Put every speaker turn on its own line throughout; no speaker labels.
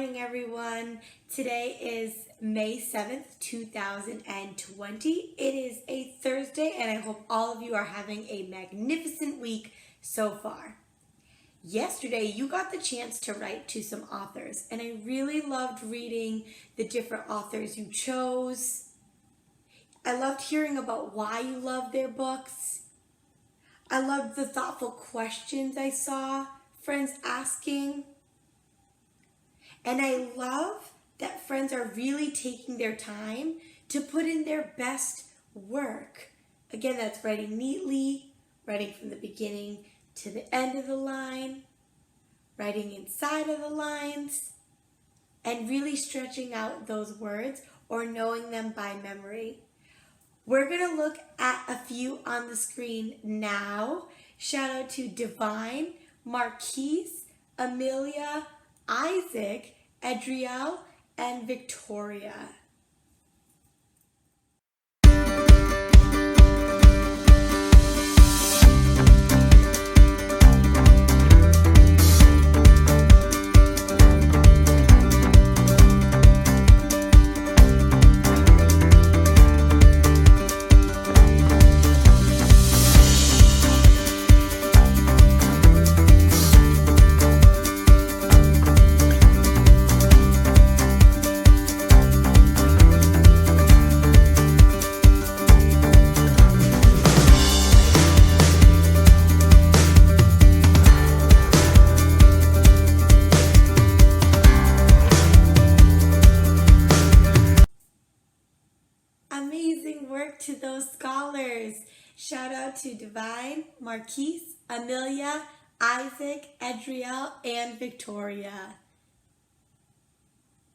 morning, everyone. Today is May 7th, 2020. It is a Thursday, and I hope all of you are having a magnificent week so far. Yesterday, you got the chance to write to some authors, and I really loved reading the different authors you chose. I loved hearing about why you loved their books. I loved the thoughtful questions I saw friends asking. And I love that friends are really taking their time to put in their best work. Again, that's writing neatly, writing from the beginning to the end of the line, writing inside of the lines, and really stretching out those words or knowing them by memory. We're going to look at a few on the screen now. Shout out to Divine, Marquise, Amelia, Isaac, Adrielle, and Victoria. Amazing work to those scholars. Shout out to Divine, Marquise, Amelia, Isaac, Adrielle, and Victoria.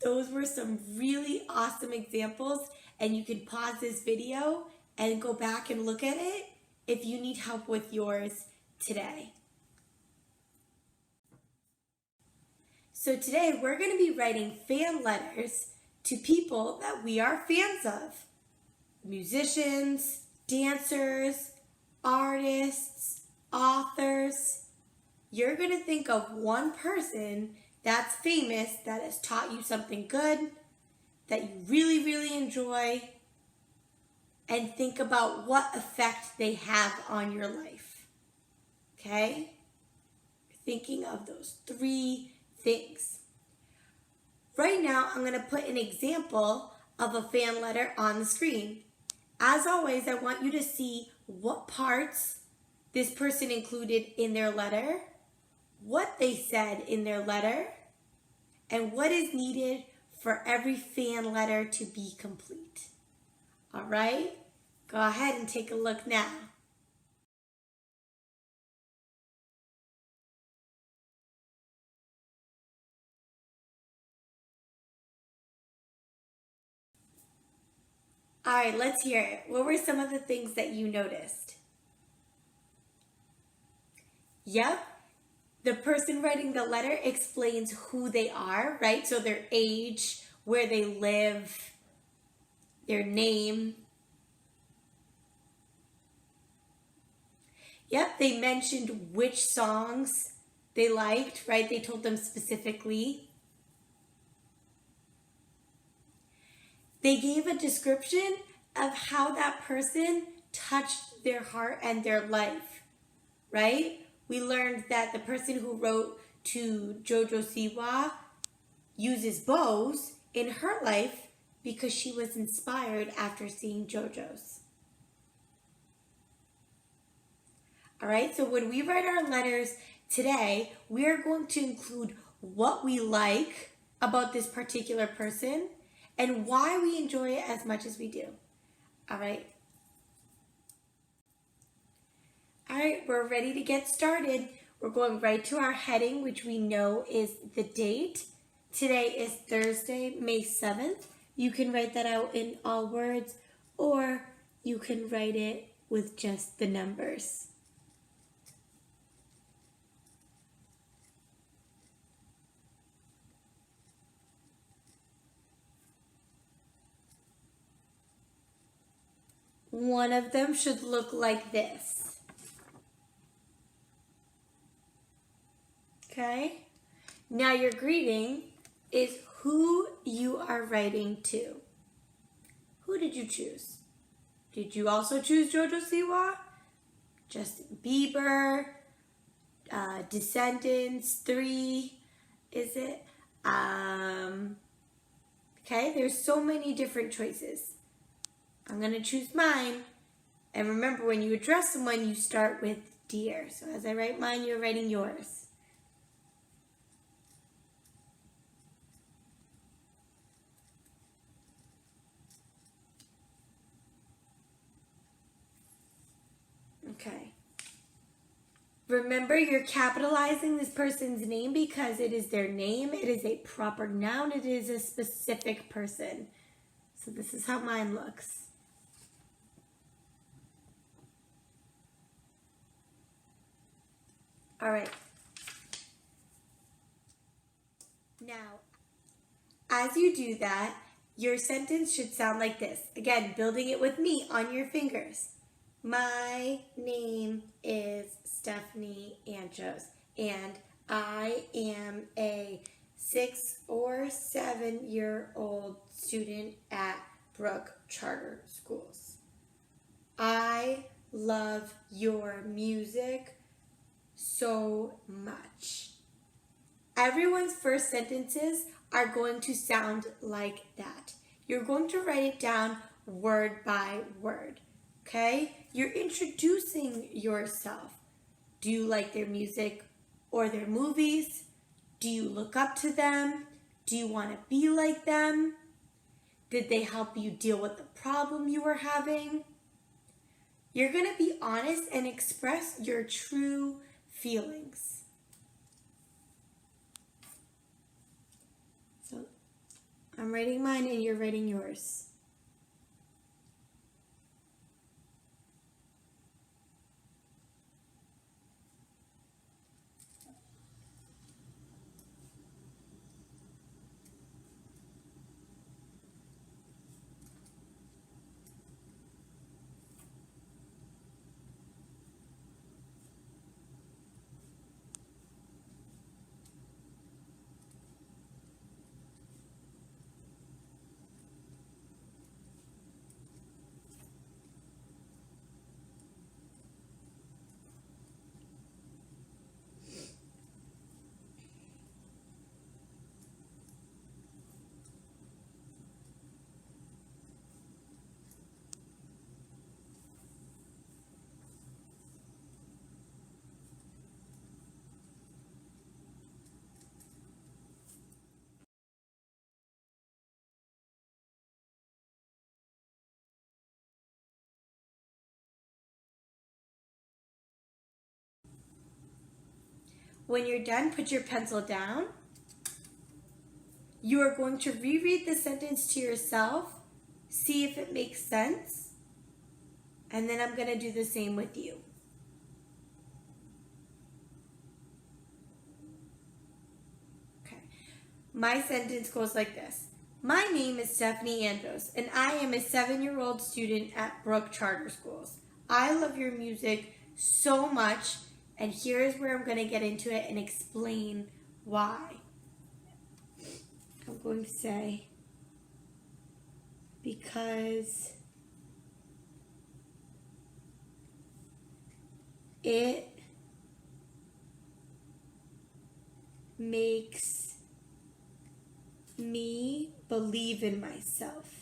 Those were some really awesome examples, and you can pause this video and go back and look at it if you need help with yours today. So today we're going to be writing fan letters to people that we are fans of. Musicians, dancers, artists, authors. You're going to think of one person that's famous that has taught you something good, that you really, really enjoy, and think about what effect they have on your life. Okay? Thinking of those three things. Right now, I'm going to put an example of a fan letter on the screen. As always, I want you to see what parts this person included in their letter, what they said in their letter, and what is needed for every fan letter to be complete. All right? Go ahead and take a look now. All right, let's hear it. What were some of the things that you noticed? Yep, the person writing the letter explains who they are, right? So their age, where they live, their name. Yep, they mentioned which songs they liked, right? They told them specifically. They gave a description of how that person touched their heart and their life, right? We learned that the person who wrote to Jojo Siwa uses bows in her life because she was inspired after seeing Jojo's. All right, so when we write our letters today, we are going to include what we like about this particular person and why we enjoy it as much as we do. All right. All right, we're ready to get started. We're going right to our heading, which we know is the date. Today is Thursday, May 7th. You can write that out in all words, or you can write it with just the numbers. One of them should look like this. Okay? Now your greeting is who you are writing to. Who did you choose? Did you also choose Jojo Siwa? Justin Bieber? Descendants 3? Is it? Okay, there's so many different choices. I'm going to choose mine. And remember, when you address someone, you start with dear. So as I write mine, you're writing yours. Okay. Remember, you're capitalizing this person's name because it is their name. It is a proper noun. It is a specific person. So this is how mine looks. All right. Now, as you do that, your sentence should sound like this. Again, building it with me on your fingers. My name is Stephanie Anjos, and I am a 6 or 7-year-old student at Brook Charter Schools. I love your music so much. Everyone's first sentences are going to sound like that. You're going to write it down word by word, okay? You're introducing yourself. Do you like their music or their movies? Do you look up to them? Do you want to be like them? Did they help you deal with the problem you were having? You're going to be honest and express your true feelings. So I'm writing mine and you're writing yours. When you're done, put your pencil down. You are going to reread the sentence to yourself, see if it makes sense, and then I'm going to do the same with you. Okay. My sentence goes like this. My name is Stephanie Andros, and I am a 7-year-old student at Brook Charter Schools. I love your music so much, and here is where I'm going to get into it and explain why. I'm going to say, because it makes me believe in myself.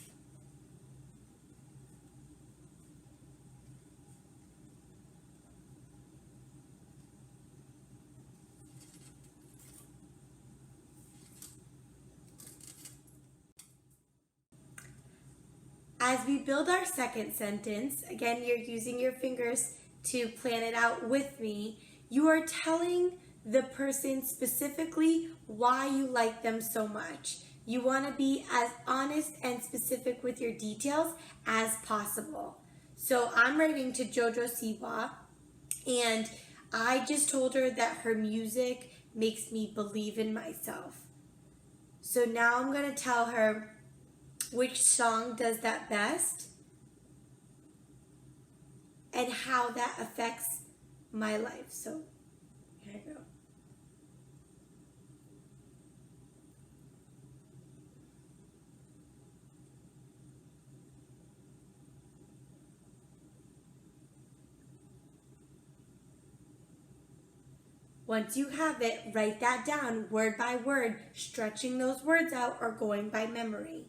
As we build our second sentence, again, you're using your fingers to plan it out with me. You are telling the person specifically why you like them so much. You want to be as honest and specific with your details as possible. So I'm writing to Jojo Siwa, and I just told her that her music makes me believe in myself. So now I'm going to tell her which song does that best and how that affects my life. So here I go. Once you have it, write that down word by word, stretching those words out or going by memory.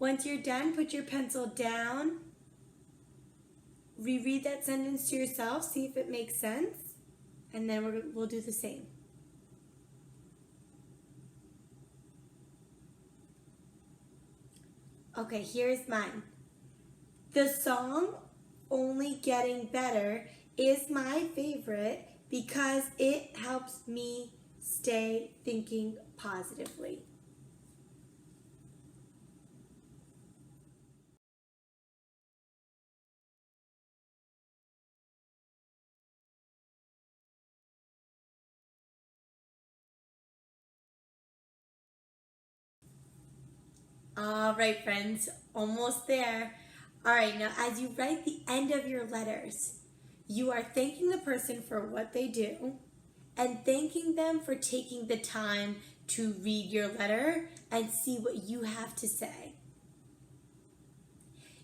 Once you're done, put your pencil down. Reread that sentence to yourself, see if it makes sense, and then we'll do the same. Okay, here's mine. The song Only Getting Better is my favorite because it helps me stay thinking positively. All right, friends, almost there. All right, now as you write the end of your letters, you are thanking the person for what they do and thanking them for taking the time to read your letter and see what you have to say.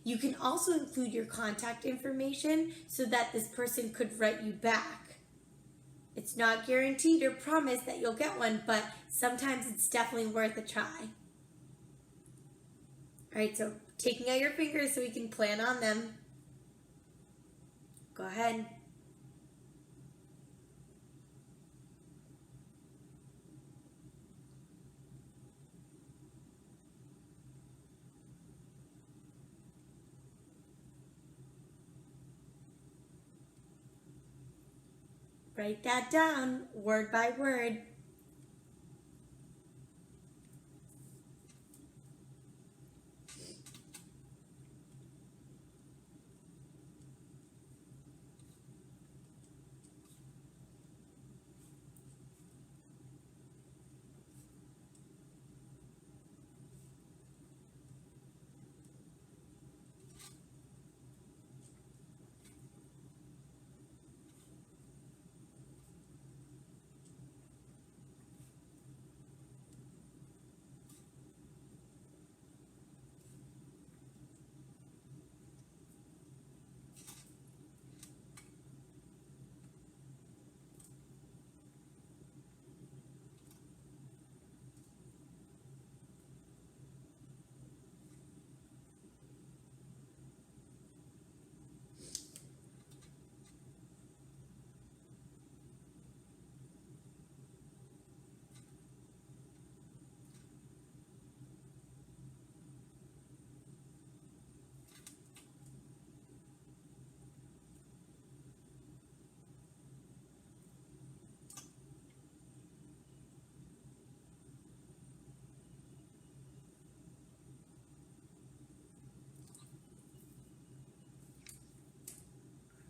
You can also include your contact information so that this person could write you back. It's not guaranteed or promised that you'll get one, but sometimes it's definitely worth a try. All right, so taking out your fingers so we can plan on them. Go ahead. Write that down word by word.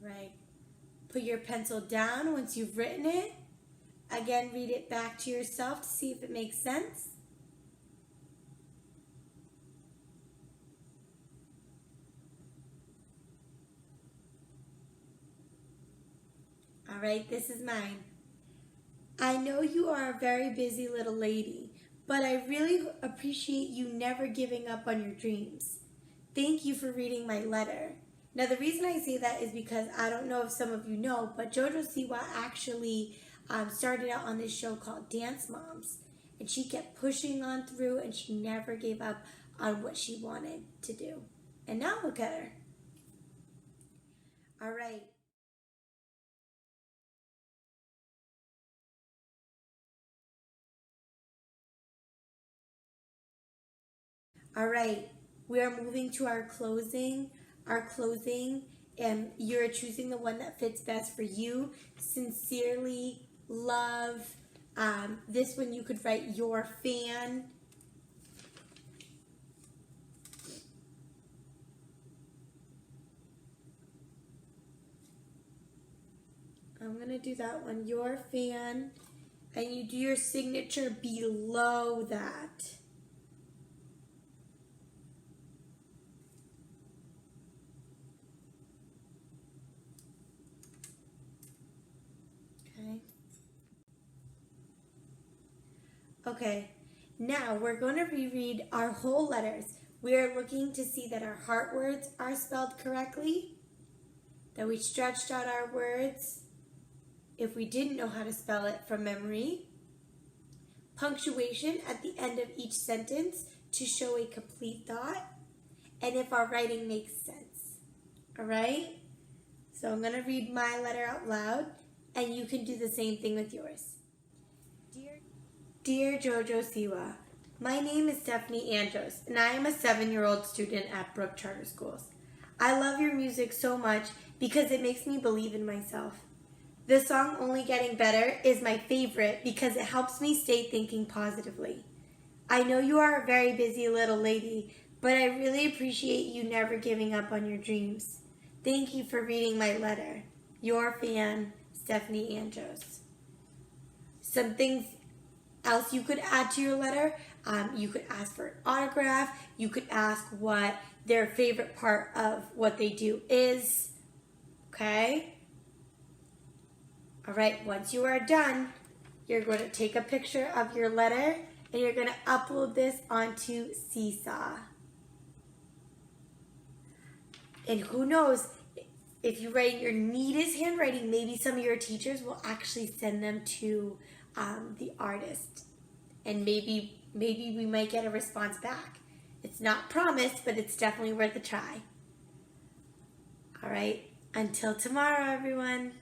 Right. Put your pencil down once you've written it. Again, read it back to yourself to see if it makes sense. All right, this is mine. I know you are a very busy little lady, but I really appreciate you never giving up on your dreams. Thank you for reading my letter. Now, the reason I say that is because I don't know if some of you know, but JoJo Siwa actually started out on this show called Dance Moms. And she kept pushing on through and she never gave up on what she wanted to do. And now look at her. All right. All right, we are moving to our closing. And you're choosing the one that fits best for you. Sincerely, love. This one you could write your fan. I'm going to do that one, your fan. And you do your signature below that. Okay, now we're going to reread our whole letters. We are looking to see that our heart words are spelled correctly, that we stretched out our words if we didn't know how to spell it from memory, punctuation at the end of each sentence to show a complete thought, and if our writing makes sense. All right? So I'm going to read my letter out loud, and you can do the same thing with yours. Dear Jojo Siwa, my name is Stephanie Andros, and I am a 7-year-old student at Brook Charter Schools. I love your music so much because it makes me believe in myself. The song Only Getting Better is my favorite because it helps me stay thinking positively. I know you are a very busy little lady, but I really appreciate you never giving up on your dreams. Thank you for reading my letter. Your fan, Stephanie Andros. Some things else you could add to your letter. You could ask for an autograph. You could ask what their favorite part of what they do is. Okay? All right, once you are done, you're going to take a picture of your letter and you're going to upload this onto Seesaw. And who knows, if you write your neatest handwriting, maybe some of your teachers will actually send them to the artist. And maybe we might get a response back. It's not promised, but it's definitely worth a try. All right, until tomorrow, everyone.